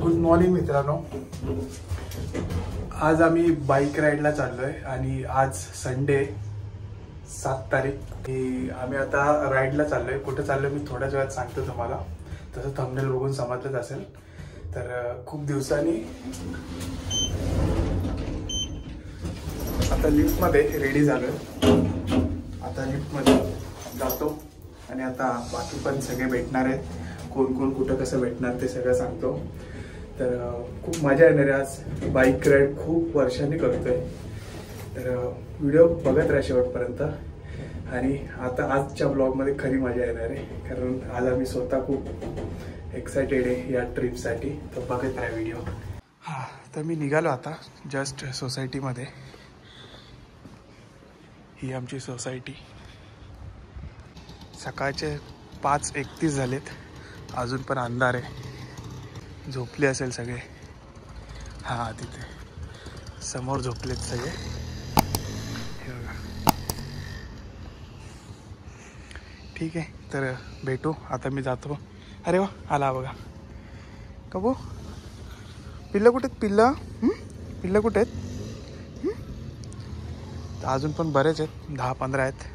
Good morning मित्रांनो. आज आम्ही बाईक राईडला चाललोय आणि आज संडे 7 तारीख. आम्ही आता राईडला चाललोय. कुठे चाललोय मी थोड्याच वेळात सांगतो तुम्हाला. तसं थंबनेल बघून समजलंच असेल. तर खूप दिवसांनी आता लिफ्टमध्ये रेडी झालोय. आता लिफ्टमध्ये जातो आणि आता बाकी पण सगळे भेटणार आहेत. कोण कोण कुठं कसं भेटणार ते सगळं सांगतो. तर खूप मजा येणार आहे. आज बाईक राईड खूप वर्षांनी करतोय. तर व्हिडिओ बघत राहा शेवटपर्यंत. आणि आता आजच्या ब्लॉगमध्ये खरी मजा येणार आहे, कारण आज आम्ही स्वतः खूप एक्सायटेड आहे या ट्रिपसाठी. तर बघत राहा व्हिडिओ. हां, तर मी निघालो आता जस्ट सोसायटीमध्ये. ही आमची सोसायटी. सकाळचे 5:31 झालेत. अजून पण अंधार आहे. झोपले असेल सगळे. हां, तिथे समोर झोपलेत सगळे. हे बघा. ठीक आहे, तर भेटू. आता मी जातो. अरे वा, आला बघा. कबू पिल्लं कुठे आहेत? पिल्लं कुठे आहेत? तर अजून पण बरेच आहेत, 10-15 आहेत.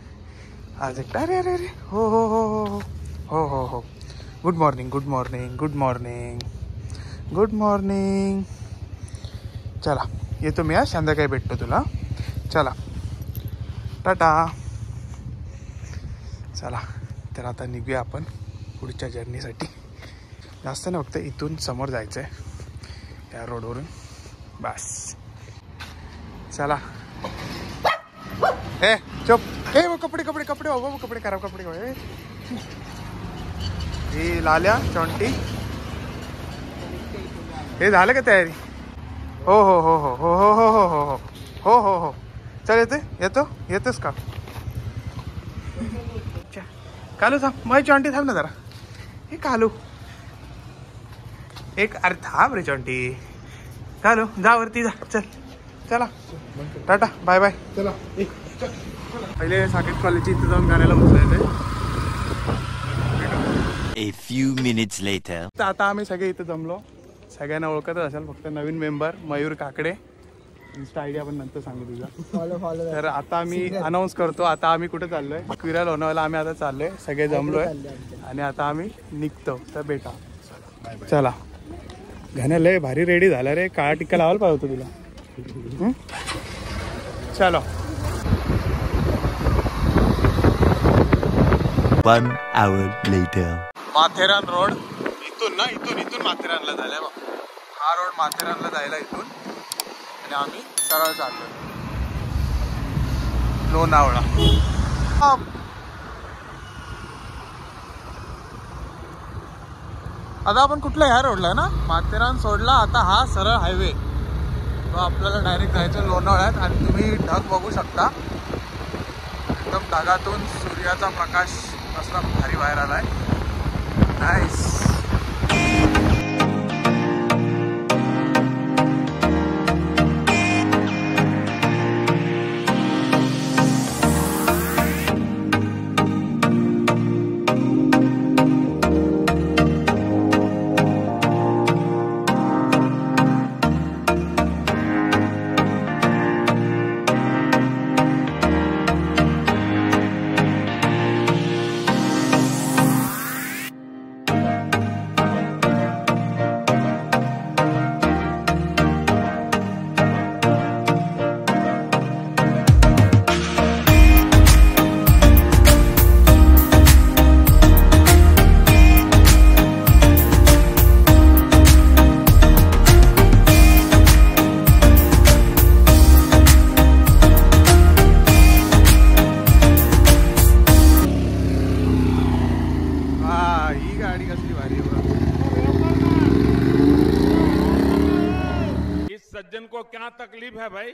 आज एक अरे अरे अरे हो हो हो हो हो हो हो हो. Good morning, good morning, good morning, good morning. चला येतो मी. आज संध्याकाळी भेटतो तुला. चला टाटा. चला, तर आता निघूया आपण पुढच्या जर्नीसाठी. जास्त नाही, फक्त इथून समोर जायचं आहे या रोडवरून. बस चला. ए चुप. ए वो कपडे कपडे कपडे हो, वो कपडे खराब कपडे हो. हे लाल्या चॉन्टी, हे झालं का तयारी? हो हो हो हो हो हो हो हो हो हो हो हो. चल येतोस का? कालू थांब. माझी चॉन्टी थांब ना जरा. हे कालू एक, अरे थांब रे चॉन्टी. कालू जा वरती जा. चल चला टाटा बाय बाय. चला पहिले साकेत कॉलेजची इथं जाऊन गाण्याला बसलाय. A few minutes later. तर आता आम्ही सगळे इथं जमलो. सगळ्यांना ओळखतच असेल, फक्त नवीन member Mayur Kakade. Insta idea पण नंतर सांगू तुझा. तर आता आम्ही अनाऊन्स करतो. आता आम्ही कुठे चाललोय? क्विरा लोणावळ्याला आम्ही आता चाललोय. सगळे जमलोय आणि आता आम्ही निघतो. तर बेटा चला. घाण्या लय भारी रेडी झाला रे. काळा टिक्का लावायला पाहिजे होतं तुला. चलो. 1 hour later. माथेरान रोड इथून ना, इथून माथेरानला जायला. हा रोड माथेरानला जायला इथून. आणि आम्ही सरळ चाललो लोणावळा. आता आपण कुठल्या ह्या रोडला ना, माथेरान सोडला. आता हा सरळ हायवे, तो आपल्याला डायरेक्ट जायचं लोणावळ्यात. आणि तुम्ही ढग बघू शकता. एकदम ढगातून सूर्याचा प्रकाश कसला भारी बाहेर आलाय. नाईस. सज्जन को क्या तकलीफ है भाई?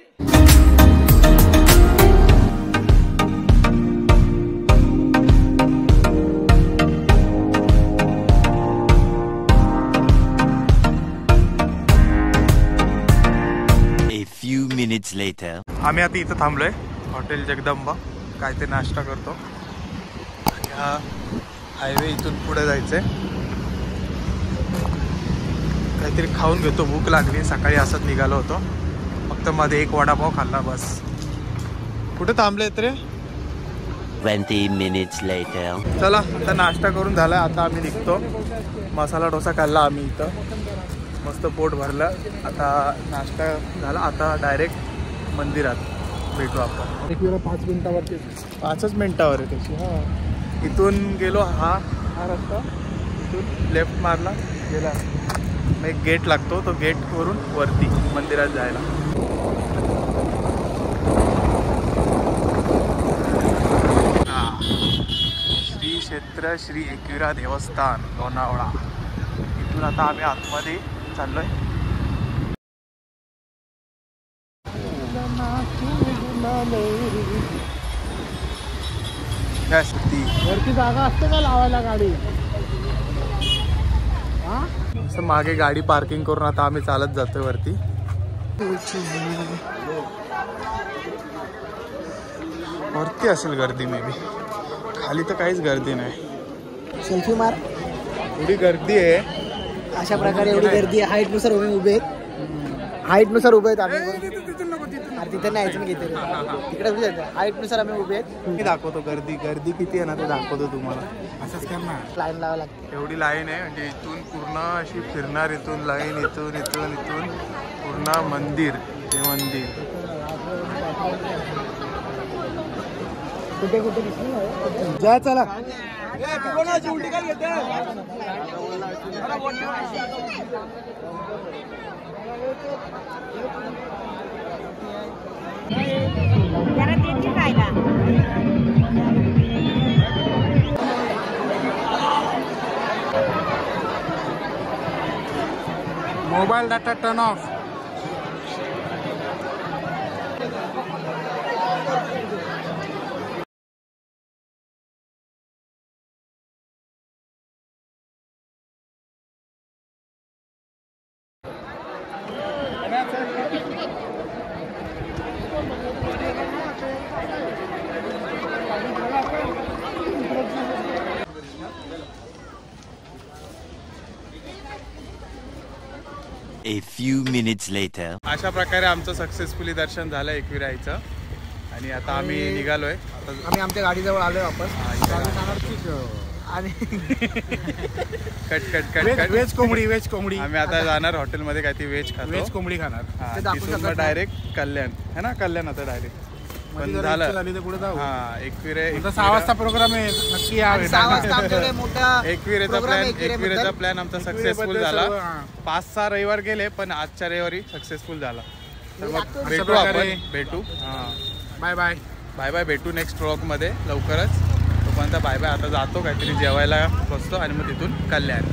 A few minutes later. आम्ही आता इथं थांबलोय हॉटेल जगदंबा. काय ते नाश्ता करतो. हायवे इथून पुढे जायचंय. काहीतरी खाऊन घेतो, भूक लागली. सकाळी असंच निघालो होतो, फक्त मध्ये एक वडापाव खाल्ला बस. कुठे थांबलेत रे? 20 minutes later. चला आता नाश्ता करून झाला, आता आम्ही निघतो. मसाला डोसा खाल्ला आम्ही इथं, मस्त पोट भरलं. आता नाश्ता झाला, आता डायरेक्ट मंदिरात भेटू आपण. 5 मिनिटावरती. 5च मिनिटावर आहे त्याची. हां, इथून गेलो, हा रस्ता, इथून लेफ्ट मारला गेला, मग एक गेट लागतो, तो गेटवरून वरती मंदिरात जायला. श्री क्षेत्र श्री एकविरा देवस्थान लोणावळा. इथून आता आम्ही आतमध्ये चाललोय. वरती जागा असते का लावायला गाडी? असं मागे गाडी पार्किंग करून आता आम्ही चालत जातोय वरती. वरती असेल गर्दी मे बी, खाली तर काहीच गर्दी नाही. सेल्फी मार. एवढी गर्दी आहे, अशा प्रकारे एवढी गर्दी आहे. हाईट नुसार उभे आहेत, हाईट नुसार उभे आहेत आम्ही. तिथे नाही घेते तिकडे, हाईट नुसार आम्ही उभे आहेत. मी दाखवतो गर्दी, गर्दी किती आहे ना ते दाखवतो तुम्हाला. असंच करणार, लाईन लावावं लागते. एवढी लाईन आहे, म्हणजे इथून पूर्ण अशी फिरणार, इथून लाईन, इथून इथून इथून पूर्ण मंदिर ते मंदिर. कुठे कुठे जा, चला. Mobile data turn off. A few minutes later. अशा प्रकारे आमचं सक्सेसफुली दर्शन झालं एकविराईचं, आणि आता आम्ही निघालोय. आम्ही आमच्या गाडीजवळ आलोय वापस. आणि cut cut cut cut. Veg कोंबडी, व्हेज कोंबडी. आम्ही आता जाणार हॉटेलमध्ये काहीतरी व्हेज खातो, व्हेज कोंबडी खाणार. तिथून डायरेक्ट कल्याण है ना, कल्याण आता डायरेक्ट पण झालं. पुढे जाऊ. हा, एकविरे 6 वाजता प्रोग्राम आहे, नक्की या. 6 वाजता आमच्याकडे मोठा एकविरेचा प्लॅन आमचा सक्सेसफुल झाला. 5-6 रविवार गेले, पण आजच्या रविवारी सक्सेसफुल झाला. तर मग भेटू आपण, भेटू. बाय बाय बाय बाय, भेटू नेक्स्ट व्लॉगमध्ये लवकरच. तोपर्यंत बाय बाय. आता जातो, काहीतरी जेवायला बसतो आणि मग तिथून कल्याण.